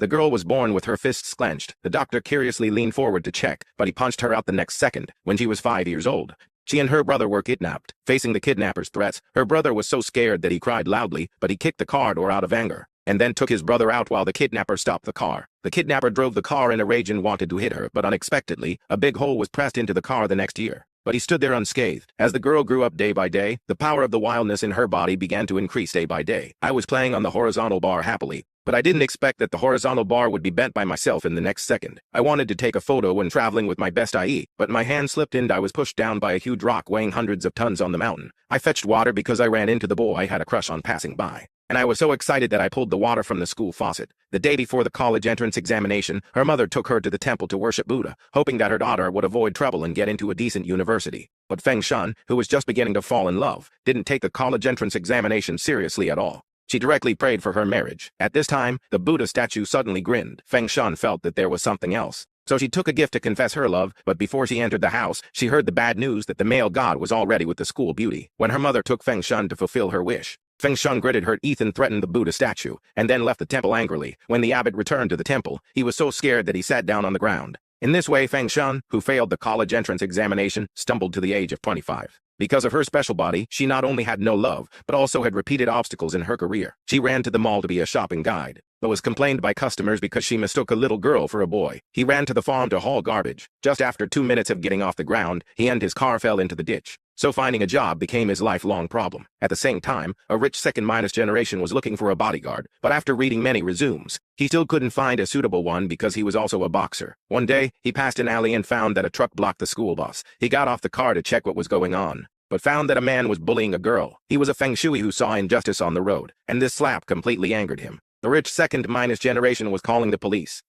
The girl was born with her fists clenched. The doctor curiously leaned forward to check, but he punched her out the next second. When she was 5 years old, she and her brother were kidnapped. Facing the kidnappers' threats, her brother was so scared that he cried loudly, but he kicked the car door out of anger, and then took his brother out while the kidnapper stopped the car. The kidnapper drove the car in a rage and wanted to hit her, but unexpectedly, a big hole was pressed into the car the next year. But he stood there unscathed. As the girl grew up day by day, the power of the wildness in her body began to increase day by day. I was playing on the horizontal bar happily, but I didn't expect that the horizontal bar would be bent by myself in the next second. I wanted to take a photo when traveling with my best IE, but my hand slipped and I was pushed down by a huge rock weighing hundreds of tons on the mountain. I fetched water because I ran into the boy I had a crush on passing by, and I was so excited that I pulled the water from the school faucet. The day before the college entrance examination, her mother took her to the temple to worship Buddha, hoping that her daughter would avoid trouble and get into a decent university. But Feng Shan, who was just beginning to fall in love, didn't take the college entrance examination seriously at all. She directly prayed for her marriage. At this time, the Buddha statue suddenly grinned. Feng Shan felt that there was something else, so she took a gift to confess her love, but before she entered the house, she heard the bad news that the male god was already with the school beauty. When her mother took Feng Shan to fulfill her wish, Feng Shan gritted her teeth and threatened the Buddha statue, and then left the temple angrily. When the abbot returned to the temple, he was so scared that he sat down on the ground. In this way, Feng Shan, who failed the college entrance examination, stumbled to the age of 25. Because of her special body, she not only had no love, but also had repeated obstacles in her career. She ran to the mall to be a shopping guide, but was complained by customers because she mistook a little girl for a boy. He ran to the farm to haul garbage. Just after 2 minutes of getting off the ground, he and his car fell into the ditch. So finding a job became his lifelong problem. At the same time, a rich second-minus generation was looking for a bodyguard, but after reading many resumes, he still couldn't find a suitable one because he was also a boxer. One day, he passed an alley and found that a truck blocked the school bus. He got off the car to check what was going on, but found that a man was bullying a girl. He was a feng shui who saw injustice on the road, and this slap completely angered him. The rich second-minus generation was calling the police.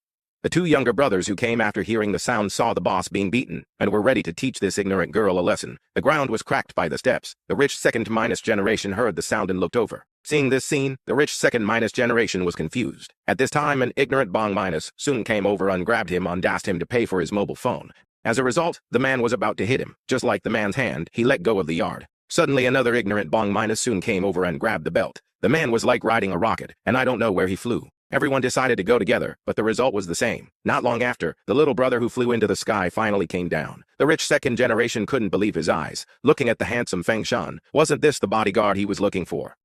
The two younger brothers who came after hearing the sound saw the boss being beaten, and were ready to teach this ignorant girl a lesson. The ground was cracked by the steps. The rich second-minus generation heard the sound and looked over. Seeing this scene, the rich second-minus generation was confused. At this time, an ignorant bong-minus soon came over and grabbed him and asked him to pay for his mobile phone. As a result, the man was about to hit him. Just like the man's hand, he let go of the yard. Suddenly, another ignorant bong-minus soon came over and grabbed the belt. The man was like riding a rocket, and I don't know where he flew. Everyone decided to go together, but the result was the same. Not long after, the little brother who flew into the sky finally came down. The rich second generation couldn't believe his eyes, looking at the handsome Feng Shan. Wasn't this the bodyguard he was looking for?